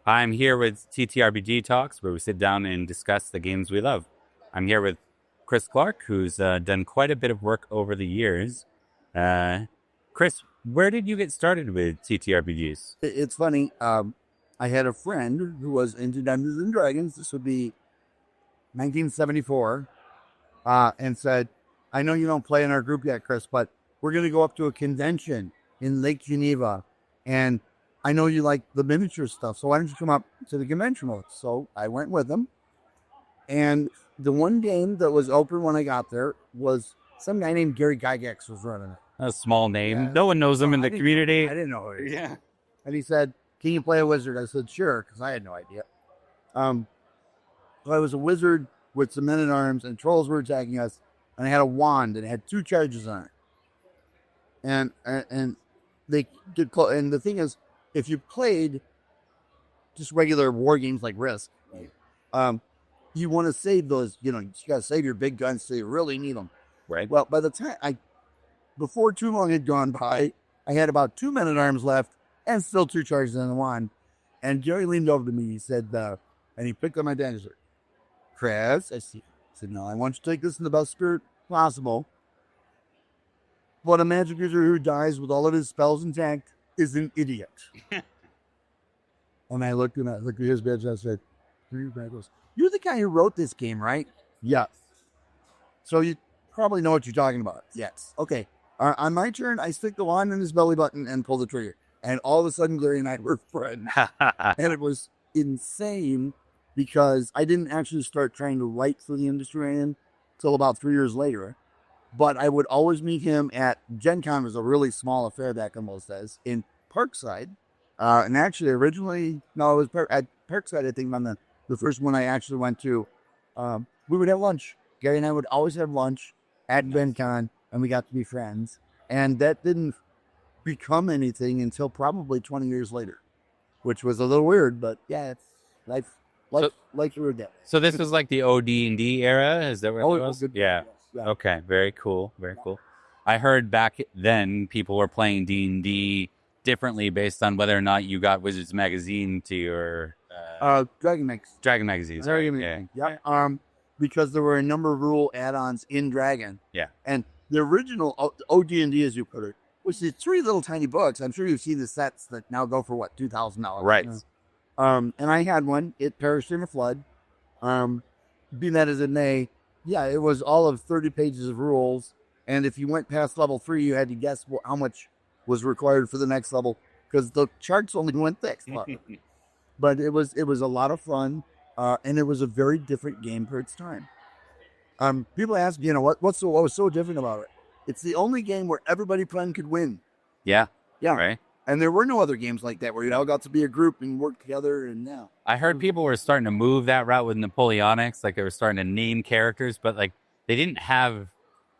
I'm here with TTRPG Talks, where we sit down and discuss the games we love. I'm here with Chris Clark, who's done quite a bit of work over the years. Chris, where did you get started with TTRPGs? It's funny. I had a friend who was into Dungeons and Dragons. This would be 1974, and said, "I know you don't play in our group yet, Chris, but we're going to go up to a convention in Lake Geneva, and I know you like the miniature stuff, so why don't you come up to the convention with us?" So I went with him, and the one game that was open when I got there was some guy named Gary Gygax was running it. A small name. Yeah. No one knows him in the community. I didn't know who he was. Yeah. And he said, "Can you play a wizard?" I said, "Sure," because I had no idea. So I was a wizard with some men-at-arms, and trolls were attacking us, and I had a wand, and it had 2 charges on it. And they did. And the thing is, if you played just regular war games like Risk, you want to save those. You got to save your big guns so you really need them. Right. Well, by the time before too long had gone by, I had about 2 men-at-arms left and still 2 charges on the wand. And Jerry leaned over to me. He said, and he picked up my dagger. He said, "Chris," I said, "No, I want you to take this in the best spirit possible. But a magic user who dies with all of his spells intact is an idiot." And I looked at his badge and I said, "You're the guy who wrote this game, right?" "Yes." "So you probably know what you're talking about." "Yes." "Okay. On my turn, I stick the wand in his belly button and pull the trigger." And all of a sudden, Larry and I were friends. And it was insane because I didn't actually start trying to write for the industry until about 3 years later. But I would always meet him at Gen Con. Was a really small affair back in those days in Parkside. And actually, originally, no, it was at Parkside, I think, on the first one I actually went to. We would have lunch. Gary and I would always have lunch at Gen Con, and we got to be friends. And that didn't become anything until probably 20 years later, which was a little weird, but yeah, it's life like we were dead. So this was like the OD&D era? Is that what it was? Good. Yeah. Yeah. Okay, very cool, very cool. I heard back then people were playing D&D differently based on whether or not you got Wizards Magazine to your... Dragon Mix. Dragon Magazine. Dragon Mix. Yeah. Because there were a number of rule add-ons in Dragon. Yeah. And the original OD&D, as you put it, was the 3 little tiny books. I'm sure you've seen the sets that now go for, what, $2,000? Right. And I had one. It perished in a flood. Be that as it may, yeah, it was all of 30 pages of rules. And if you went past level 3, you had to guess how much was required for the next level because the charts only went thick. But it was a lot of fun, and it was a very different game for its time. People ask, what was so different about it? It's the only game where everybody playing could win. Yeah. Yeah. Right. And there were no other games like that where you all got to be a group and work together. And now I heard people were starting to move that route with Napoleonics, like they were starting to name characters, but like they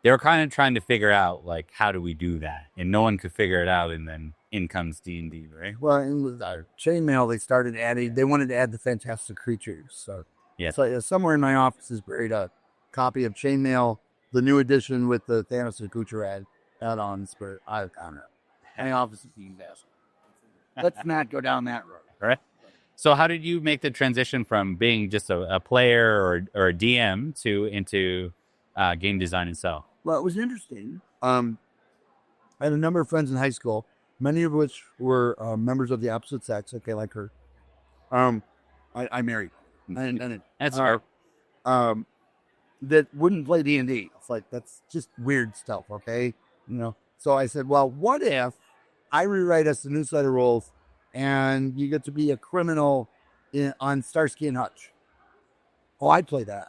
were kind of trying to figure out like how do we do that, and no one could figure it out, and then in comes D&D, right? Well, in chainmail, they wanted to add the fantastic creatures. So yeah, so somewhere in my office is buried a copy of Chainmail, the new edition with the Thanos and Kucher add-ons. But I don't know. My office is being best. Let's not go down that road. All right. So how did you make the transition from being just a player or a DM into game design itself? Well, it was interesting. I had a number of friends in high school, many of which were members of the opposite sex. Okay, like her. I married. That's hard. That wouldn't play D&D. It's like, that's just weird stuff, okay? So I said, well, what if I rewrite us a new set of rules and you get to be a criminal on Starsky and Hutch? Oh, I'd play that.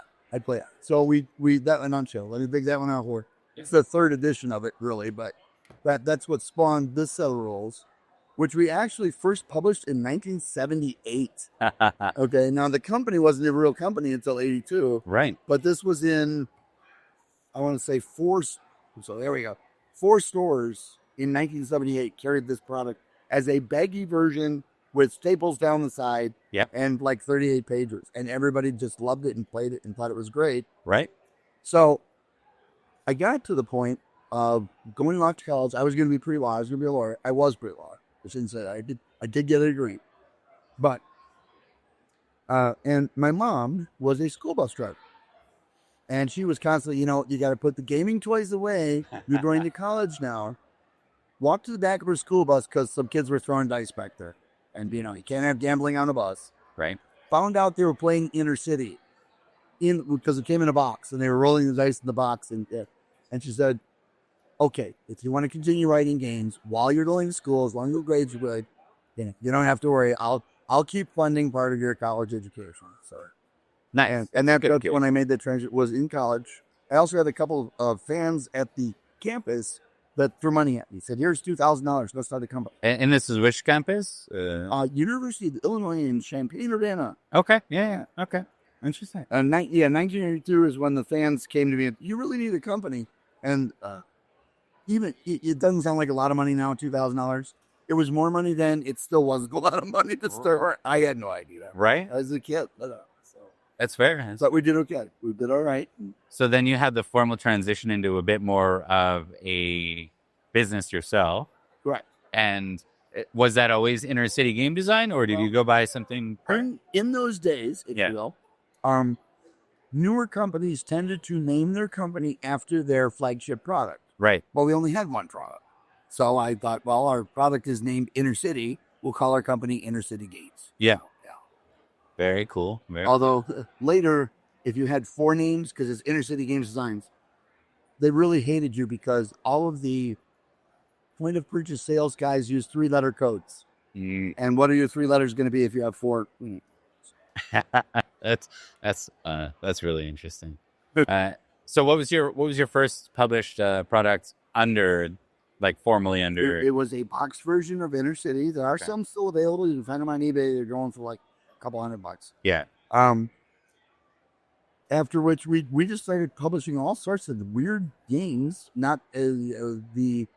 So we that went on show. Let me big that one out for. It's the 3rd edition of it, really, but that's what spawned this set of rules, which we actually first published in 1978. Okay, now the company wasn't a real company until 82. Right. But this was in, I want to say 4, so there we go. 4 stores in 1978 carried this product as a baggy version with staples down the side. Yep. And like 38 pages. And everybody just loved it and played it and thought it was great. Right. So I got to the point of going off to college. I was going to be pre-law. I was going to be a lawyer. I was pre-law. I shouldn't say that. I did get a degree. But And my mom was a school bus driver. And she was constantly, you got to put the gaming toys away. You're going to college now. Walked to the back of her school bus because some kids were throwing dice back there. And, you can't have gambling on a bus. Right. Found out they were playing Inner City because it came in a box. And they were rolling the dice in the box. And she said, okay, if you want to continue writing games while you're going to school, as long as your grades are good, you don't have to worry. I'll keep funding part of your college education. So. Nice. And that's when I made the transition, was in college. I also had a couple of fans at the campus that threw money at me. Said, here's $2,000. Go start a company. And this is which campus? University of Illinois in Champaign-Urbana. Okay. Yeah. Okay. Interesting. 1982 is when the fans came to me. You really need a company. And even it doesn't sound like a lot of money now, $2,000. It was more money then. It still wasn't a lot of money to start. I had no idea. Right. As a kid. That's fair. But we did okay. We did all right. So then you had the formal transition into a bit more of a business yourself. Right. And was that always inner city game design, or did you go by something? In those days, if you will, newer companies tended to name their company after their flagship product. Right. Well, we only had one product. So I thought, well, our product is named Inner City. We'll call our company Inner City Games. Yeah. Very cool. Although later, if you had 4 names, because it's Inner City Games Designs, they really hated you because all of the point of purchase sales guys use 3-letter codes. And what are your 3 letters going to be if you have 4? That's really interesting. So what was your first published product under, like formally under? It was a box version of Inner City. There are some still available. You can find them on eBay. They're going for like couple $100. Yeah. After which we just started publishing all sorts of weird games. Not the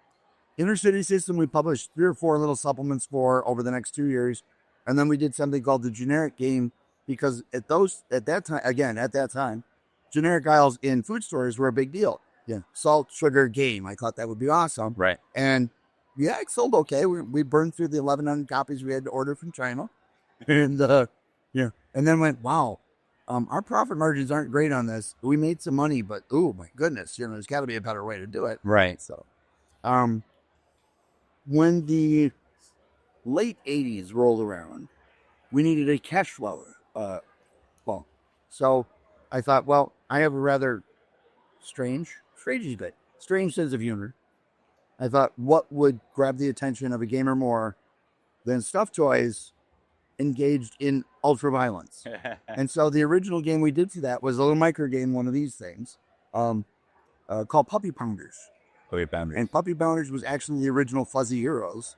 Inner City system. We published 3 or 4 little supplements for over the next 2 years, and then we did something called the generic game because at that time, generic aisles in food stores were a big deal. Yeah, salt, sugar, game. I thought that would be awesome. Right. And yeah, it sold okay. We burned through the 1,100 copies we had to order from China. And and then went, wow, our profit margins aren't great on this. We made some money, but oh my goodness, there's got to be a better way to do it. Right. So, when the late 80s rolled around, we needed a cash flow. So I thought, well, I have a rather strange sense of humor. I thought, what would grab the attention of a gamer more than stuffed toys engaged in ultra-violence? And so the original game we did for that was a little micro game, one of these things, called Puppy Pounders. And Puppy Pounders was actually the original Fuzzy Heroes.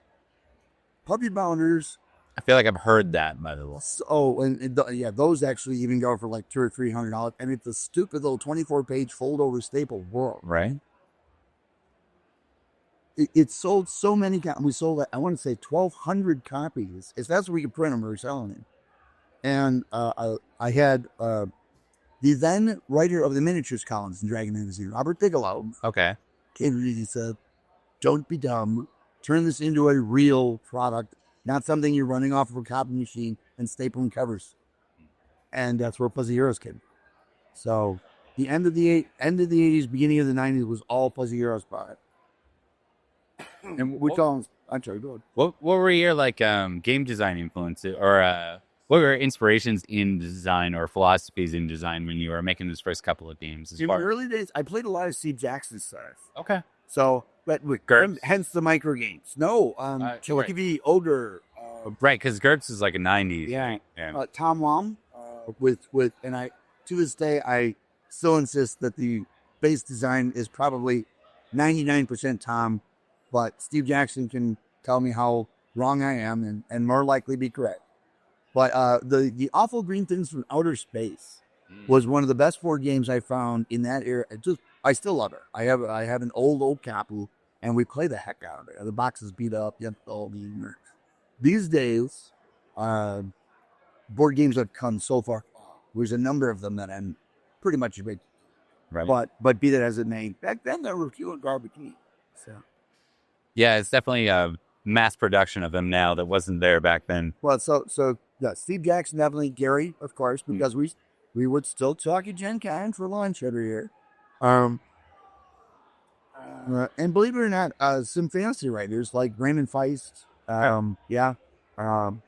Puppy Pounders. I feel like I've heard that, by the way. Those actually even go for like $200 or $300, and it's a stupid little 24-page fold-over staple world. Right. It sold so many copies. We sold, I want to say, 1,200 copies. If that's where we could print them, we were selling it. And I had the then writer of the miniatures columns in Dragon Magazine, Robert Bigelow. Okay. Came to me and said, don't be dumb. Turn this into a real product, not something you're running off of a copy machine and stapling covers. And that's where Fuzzy Heroes came. So the end of the 80s, beginning of the 90s was all Fuzzy Heroes product. And we call them, I'm sorry, go ahead. What were your game design influences, or what were inspirations in design or philosophies in design when you were making those first couple of games? In the early days, I played a lot of Steve Jackson stuff. Okay. So, but hence the micro games. No, Chilikivy, Ogre. Right, because GURPS is like a 90s. Yeah. Tom Wom, and I, to this day, I still insist that the base design is probably 99% Tom, but Steve Jackson can tell me how wrong I am and more likely be correct. But the Awful Green Things from Outer Space was one of the best board games I found in that era. I still love it. I have an old copy, and we play the heck out of it. The box is beat up. These days, board games have come so far. There's a number of them that I'm pretty much a big. Right. But be that as it may, back then there were few and far between. So. Yeah, it's definitely a mass production of them now that wasn't there back then. Well, so Yeah, Steve Jackson, definitely. Gary, of course, because we would still talk at Gen Con for lunch every year. And believe it or not, some fantasy writers like Brandon Feist. Yeah. I'm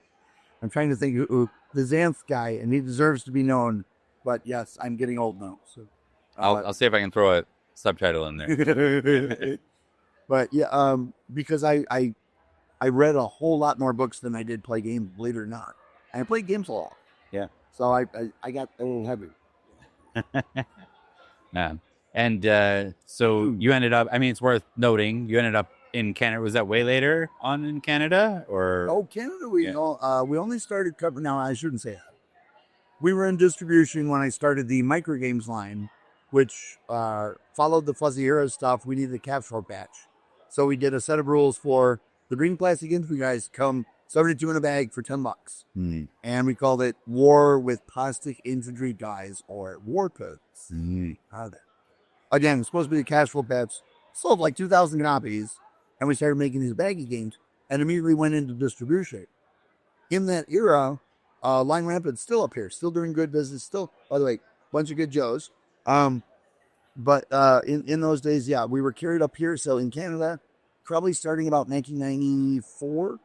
trying to think who the Xanth guy, and he deserves to be known. But yes, I'm getting old now. So I'll see if I can throw a subtitle in there. but yeah, because I read a whole lot more books than I did play games, believe it or not. And I played games a lot. Yeah. So I got a little heavy. Yeah. And so you ended up, I mean, it's worth noting, you ended up in Canada. Was that way later on in Canada? Or Canada, we only started covering. Now, I shouldn't say that. We were in distribution when I started the microgames line, which followed the Fuzzy Era stuff. We needed a capsule patch. So we did a set of rules for the green plastic infantry guys come 72 in a bag for $10. And we called it War with Plastic Infantry Guys, or War Pigs. Again, it's supposed to be a casual patch. Sold like 2,000 copies. And we started making these baggy games and immediately went into distribution. In that era, Line Rampant's still up here, still doing good business, still, by the way, bunch of good Joes. But in those days, yeah, we were carried up here. So in Canada, probably starting about 1994,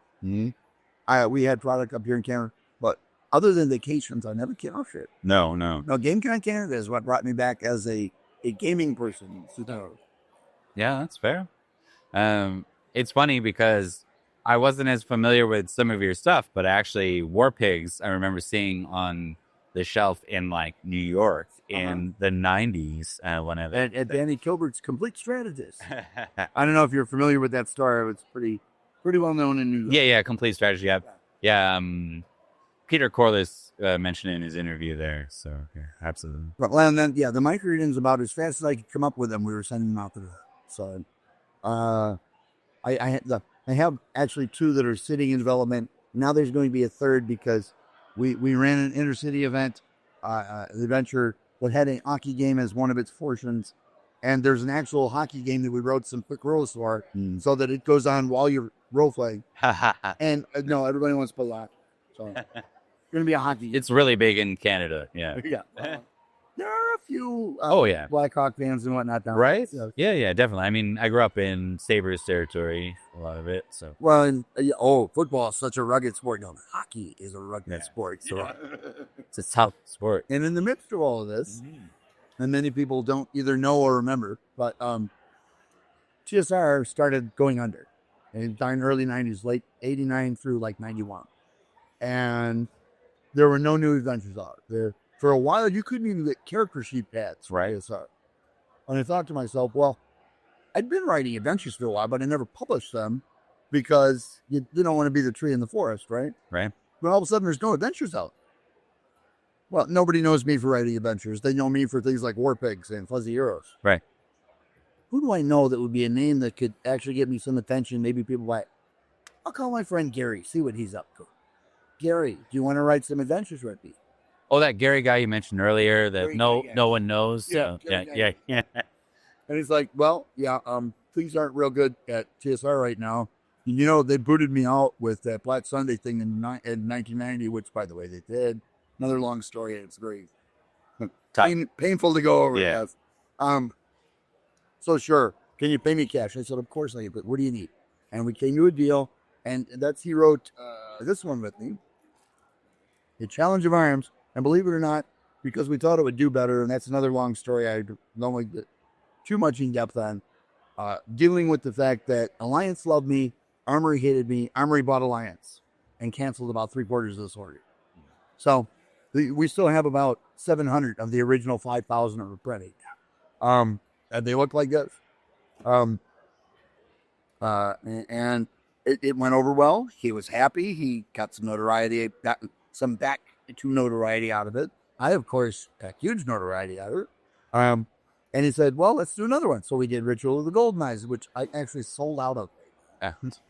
we had product up here in Canada. But other than vacations, I never came off shit. No. No, GameCon Canada is what brought me back as a gaming person. Yeah, that's fair. It's funny because I wasn't as familiar with some of your stuff, but actually War Pigs, I remember seeing on the shelf in like New York in the 90s. At Danny Kilbert's Complete Strategist. I don't know if you're familiar with that store. It's pretty well known in New York. Yeah, Complete Strategy. Yeah. Peter Corliss mentioned it in his interview there. So, yeah, absolutely. Well, and then, the micro-readings, about as fast as I could come up with them, we were sending them out to the... So, I have actually 2 that are sitting in development. Now there's going to be a 3rd because we ran an intercity event. The adventure had an hockey game as one of its portions, and there's an actual hockey game that we wrote some quick rules for, so that it goes on while you're role playing. And no, everybody wants to play hockey, so it's going to be a hockey game. It's really big in Canada. Yeah. There are a few Blackhawk fans and whatnot down right? there. Yeah, definitely. I mean, I grew up in Sabres territory, a lot of it. So football is such a rugged sport. No, hockey is a rugged sport. So it's a tough sport. And in the midst of all of this, and many people don't either know or remember, but TSR started going under in the early 90s, late 89 through like 91. And there were no new adventures out there. For a while, you couldn't even get character sheet pads for TSR. And I thought to myself, well, I'd been writing adventures for a while, but I never published them because you don't want to be the tree in the forest, right? Right. But all of a sudden, there's no adventures out. Well, nobody knows me for writing adventures. They know me for things like War Pigs and Fuzzy Heroes. Right. Who do I know that would be a name that could actually get me some attention? Maybe people like, I'll call my friend Gary, see what he's up to. Gary, do you want to write some adventures with me? Oh, that Gary guy you mentioned earlier that Gary no Gygax. no one knows. Yeah. Yeah. And he's like, well, things aren't real good at TSR right now. You know, they booted me out with that Black Sunday thing in 1990, which, by the way, they did. Another long story, and it's very painful to go over. Yeah. So, sure, can you pay me cash? I said, of course I can, but what do you need? And we came to a deal, and he wrote this one with me, A Challenge of Arms. And believe it or not, because we thought it would do better, and that's another long story I don't want to get too much in depth on, dealing with the fact that Alliance loved me, Armory hated me, Armory bought Alliance, and canceled about 3/4 of this order. So we still have about 700 of the original 5,000 of printing. And they look like this. And it went over well. He was happy. He got some notoriety, got some back to notoriety out of it. I, of course, got huge notoriety out of it. And he said, well, let's do another one. So we did Ritual of the Golden Eyes, which I actually sold out of. And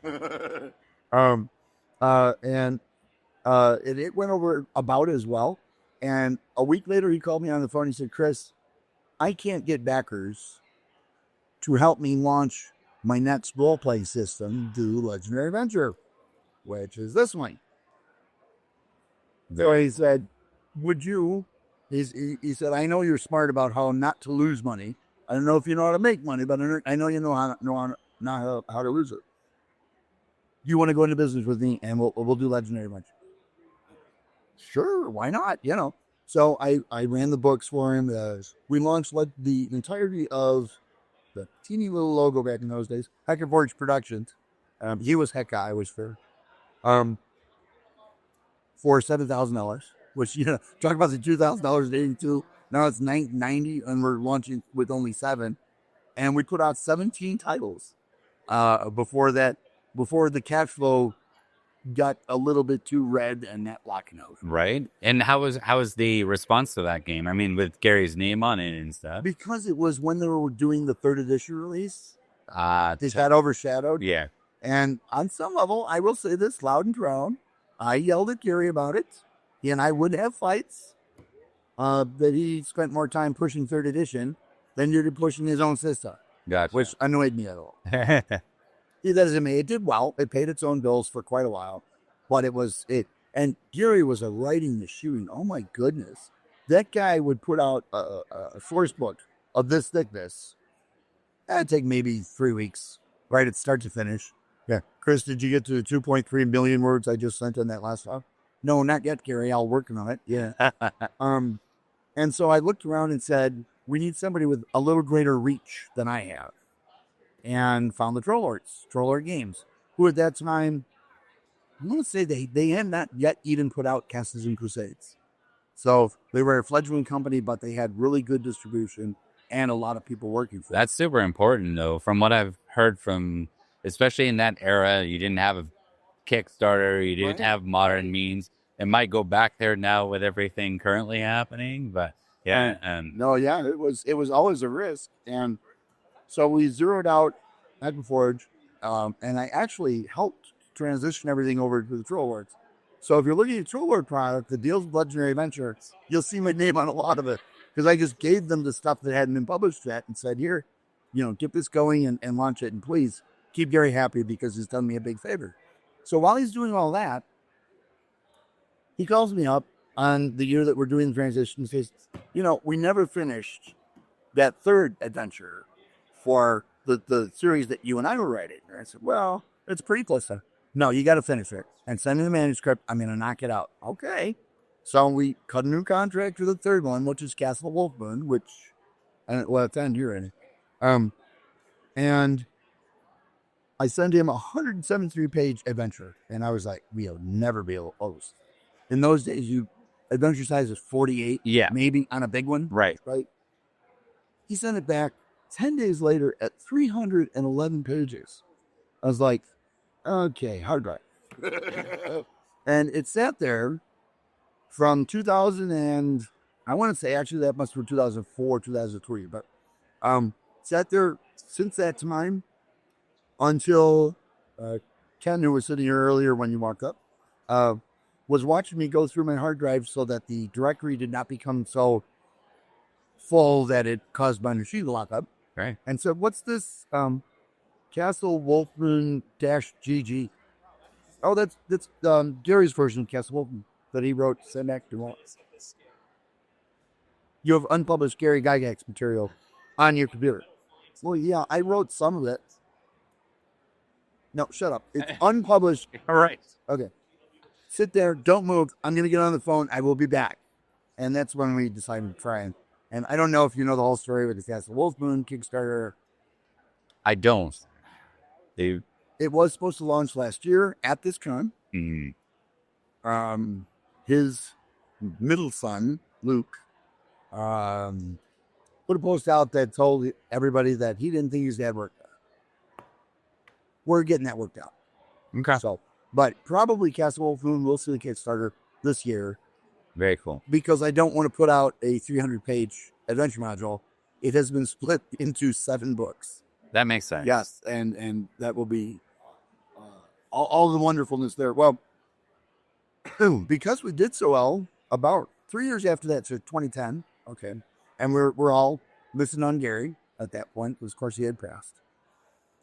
it went over about as well. And a week later, he called me on the phone. He said, Chris, I can't get backers to help me launch my next role-play system, do Legendary Adventure, which is this one. So he said, would you, he said, I know you're smart about how not to lose money. I don't know if you know how to make money, but I know you know how to lose it. You want to go into business with me and we'll do Legendary Bunch? Sure, why not? So I ran the books for him. We launched the entirety of the teeny little logo back in those days, Hecker Forge Productions. He was Hecka, I was Fair. For $7,000, which, talk about the $2,000 dating to now it's $990 and we're launching with only 7. And we put out 17 titles before the cash flow got a little bit too red and that locking out. Right. And how was the response to that game? I mean, with Gary's name on it and stuff. Because it was when they were doing the 3rd edition release. It got overshadowed. Yeah. And on some level, I will say this loud and proud. I yelled at Gary about it. He and I would have fights. That he spent more time pushing 3rd edition than he did pushing his own system. Gotcha. Which annoyed me a little. It doesn't mean it did well. It paid its own bills for quite a while. But it was it. And Gary was a writing machine. Oh my goodness. That guy would put out a source book of this thickness. That'd take maybe 3 weeks, right? At start to finish. Yeah. Chris, did you get to the 2.3 million words I just sent on that last time? No, not yet, Gary. I'll working on it. Yeah. And so I looked around and said, we need somebody with a little greater reach than I have. And found the Troll Lord Games, who at that time, I'm going to say they had not yet even put out Castles and Crusades. So they were a fledgling company, but they had really good distribution and a lot of people working for them. That's super important, though. From what I've heard from, especially in that era, you didn't have a Kickstarter, you didn't have modern means. It might go back there now with everything currently happening, but yeah. It was always a risk. And so we zeroed out Hecker and I actually helped transition everything over to the Troll Lords. So if you're looking at Troll Lord product that deals with Legendary Adventure, you'll see my name on a lot of it. Because I just gave them the stuff that hadn't been published yet and said, here, get this going and launch it. And please keep Gary happy because he's done me a big favor. So while he's doing all that, he calls me up on the year that we're doing the transition and says, we never finished that 3rd adventure for the series that you and I were writing. And I said, well, it's pretty close to. No, you got to finish it and send me the manuscript. I'm going to knock it out. Okay. So we cut a new contract for the 3rd one, which is Castle Wolfmoon, it's end year in it. And I sent him a 173-page adventure. And I was like, we'll never be able to close. In those days, adventure size is 48. Yeah. Maybe on a big one. Right. He sent it back 10 days later at 311 pages. I was like, okay, hard drive. And it sat there from 2000 and I want to say actually that must have been 2004, 2003, but sat there since that time until Ken, who was sitting here earlier when you walked up, was watching me go through my hard drive so that the directory did not become so full that it caused my machine to lock up. Right. And said, what's this Castle Wolfmoon -GG? Oh, that's Gary's version of Castle Wolfmoon that he wrote, sent back to once. You have unpublished Gary Gygax material on your computer. Well, yeah, I wrote some of it. No, shut up. It's unpublished. All right. Okay. Sit there. Don't move. I'm going to get on the phone. I will be back. And that's when we decided to try. And I don't know if you know the whole story with the Castle Wolfmoon Kickstarter. I don't. It was supposed to launch last year at this con. Mm-hmm. His middle son, Luke, put a post out that told everybody that he didn't think his dad worked out. We're getting that worked out. Okay. But probably Castle Wolfmoon will see the Kickstarter this year. Very cool. Because I don't want to put out a 300-page adventure module. It has been split into 7 books. That makes sense. Yes, and that will be all the wonderfulness there. Well, because we did so well, about 3 years after that, so 2010, okay, and we're all listening on Gary at that point, because of course he had passed.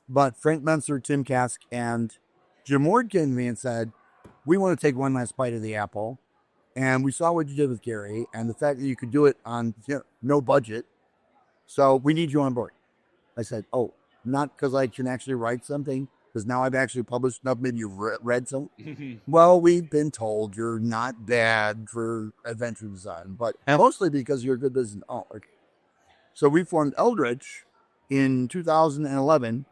But Frank Menser, Tim Kask, and Jim Ward came to me and said, we want to take one last bite of the apple And we saw what you did with Gary and the fact that you could do it on no budget. So we need you on board. I said, oh, not because I can actually write something, because now I've actually published enough, maybe you've read some. Well, we've been told you're not bad for adventure design, but mostly because you're a good business. Oh, okay. So we formed Eldritch in 2011.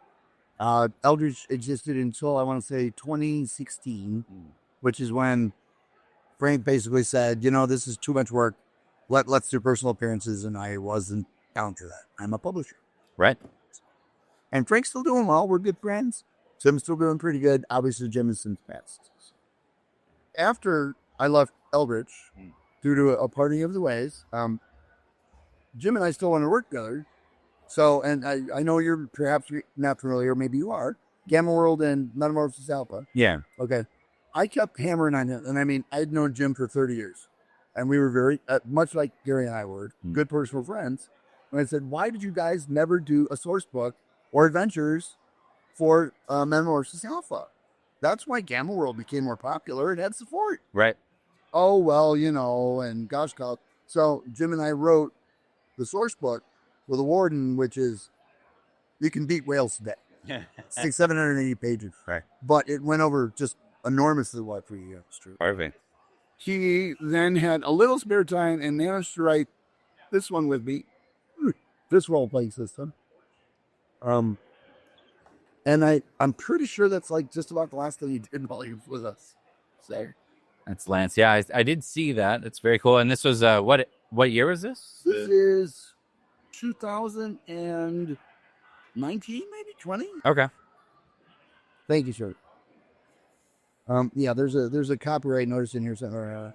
Eldritch existed until, I want to say, 2016, which is when Frank basically said, this is too much work. Let's do personal appearances, and I wasn't down for that. I'm a publisher. Right. And Frank's still doing well. We're good friends. Tim's still doing pretty good. Obviously, Jim has since passed. After I left Eldritch, due to a parting of the ways, Jim and I still want to work together. So, and I know you're perhaps not familiar, maybe you are, Gamma World and Metamorphosis Alpha. Yeah. Okay. I kept hammering on him. And I mean, I'd known Jim for 30 years. And we were very, much like Gary and I were, good personal friends. And I said, why did you guys never do a source book or adventures for Metamorphosis Alpha? That's why Gamma World became more popular and had support. Right. Oh, well, and gosh, God. So Jim and I wrote the source book for the Warden, which is, you can beat whales today. 780 pages. Right. But it went over just enormously well for you. It's true. Perfect. He then had a little spare time and managed to write this one with me, this role-playing system. And I'm pretty sure that's like just about the last thing he did while he was with us. So That's Lance. Yeah, I did see that. It's very cool. And this was what year was this? This is 2019, maybe 20. Okay. Thank you, sir. Yeah, there's a copyright notice in here somewhere.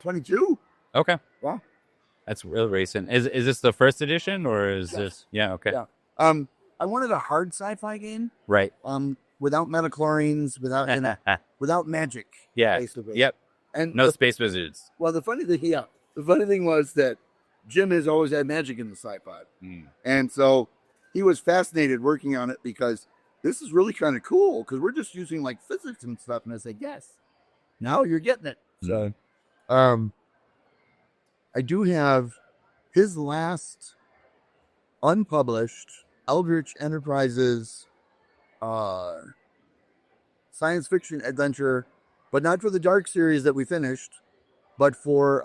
22. Okay. Wow. That's real recent. Is this the first edition or is this? Yeah. Okay. Yeah. I wanted a hard sci-fi game. Right. Without metachlorines, without magic. Yeah. Basically. Yep. And no space wizards. Well, the funny thing was that Jim has always had magic in the sci-fi, and so he was fascinated working on it because this is really kind of cool because we're just using like physics and stuff. And I said, yes, now you're getting it. So, I do have his last unpublished Eldritch Enterprises science fiction adventure, but not for the Dark series that we finished, but for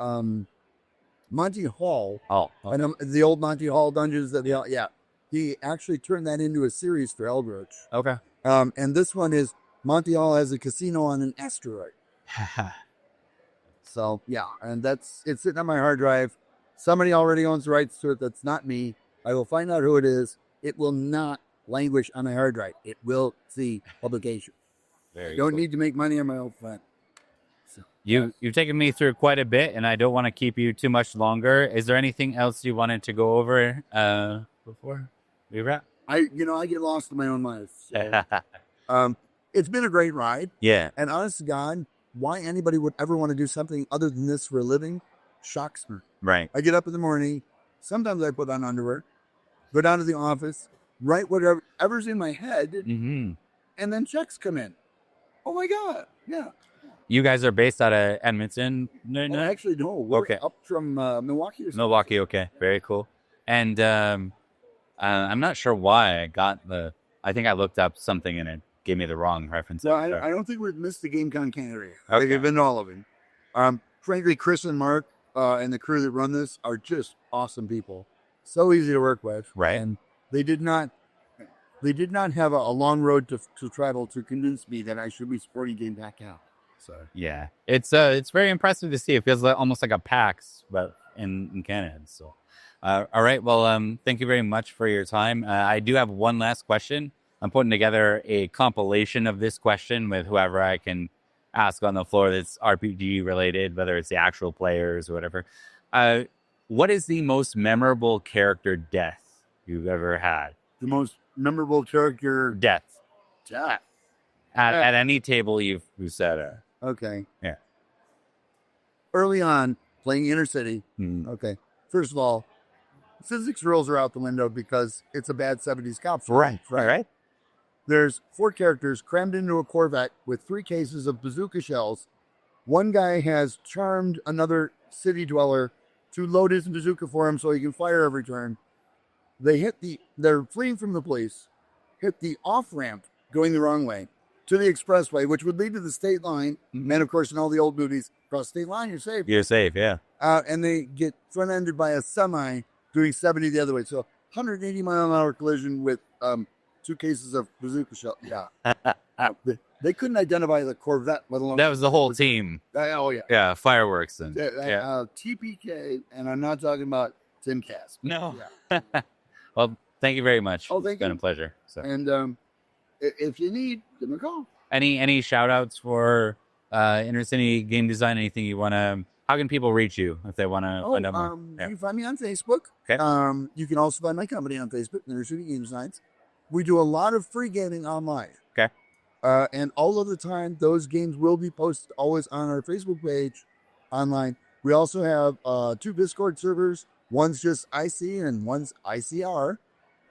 Monty Hall. Oh, okay. And the old Monty Hall dungeons he actually turned that into a series for Eldritch. Okay. And this one is Monty Hall has a casino on an asteroid. So yeah, and it's sitting on my hard drive. Somebody already owns the rights to it. That's not me. I will find out who it is. It will not languish on my hard drive. It will see publication. Very Don't cool. need to make money on my own flat. So, You've taken me through quite a bit, and I don't want to keep you too much longer. Is there anything else you wanted to go over before we wrap? I get lost in my own life. So, it's been a great ride. Yeah. And honest to God, why anybody would ever want to do something other than this for a living shocks me. Right. I get up in the morning. Sometimes I put on underwear, go down to the office, write whatever's in my head, and then checks come in. Oh my God. Yeah. You guys are based out of Edmonton? No, actually, no. We're up from Milwaukee or something. Milwaukee, okay. Very cool. And I'm not sure why I got I think I looked up something and it gave me the wrong reference. Well, I don't think we've missed the GameCon Canada. Okay. They've been to all of them. Frankly, Chris and Mark and the crew that run this are just awesome people. So easy to work with. Right. And they did not have a long road to travel to convince me that I should be supporting Game Back Out. So yeah, it's very impressive to see. It feels almost like a PAX, but in Canada. So, all right. Well, thank you very much for your time. I do have one last question. I'm putting together a compilation of this question with whoever I can ask on the floor that's RPG related, whether it's the actual players or whatever. What is the most memorable character death you've ever had? The most memorable character Death. death. At any table you've sat at. Okay. Yeah. Early on, playing Inner City. Mm. Okay. First of all, physics rules are out the window because it's a bad 70s cop story. Right. There's 4 characters crammed into a Corvette with 3 cases of bazooka shells One guy has charmed another city dweller to load his bazooka for him so he can fire every turn. They're fleeing from the police, hit the off-ramp going the wrong way to the expressway, which would lead to the state line. And of course, in all the old movies, cross state line, you're safe. You're safe, yeah. And they get front-ended by a semi doing 70 the other way. So 180-mile-an-hour collision with 2 cases of bazooka shell. Yeah. They couldn't identify the Corvette, let alone... That was the whole team. Oh, yeah. Yeah, fireworks. And TPK, and I'm not talking about Tim Cass. No. Yeah. Well, thank you very much. Oh, thank It's been a pleasure. So. And if you need, give me a call. Any shout-outs for Inner City game design? Anything you want to... How can people reach you if they want to find out more? You can find me on Facebook. Okay. You can also find my company on Facebook, Inner City Game Designs. We do a lot of free gaming online. Okay. And all of the time, those games will be posted always on our Facebook page online. We also have 2 Discord servers. One's just IC and one's ICR.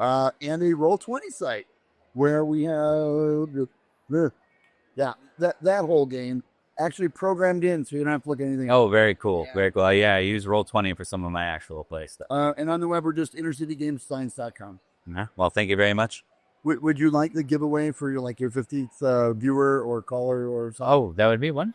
And a Roll20 site where we have that whole game actually programmed in so you don't have to look at anything else. Oh, very cool. Yeah. Very cool. Yeah, I use Roll20 for some of my actual play stuff. And on the web, we're just innercitygamescience.com. Yeah. Well, thank you very much. Would you like the giveaway for your 50th viewer or caller or something? Oh, that would be one?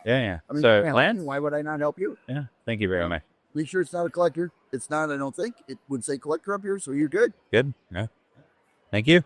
Yeah. I mean, so, Lance? Why would I not help you? Yeah. Thank you very much. Make sure it's not a collector. It's not, I don't think. It would say collector up here, so you're good. Good. Yeah. Thank you.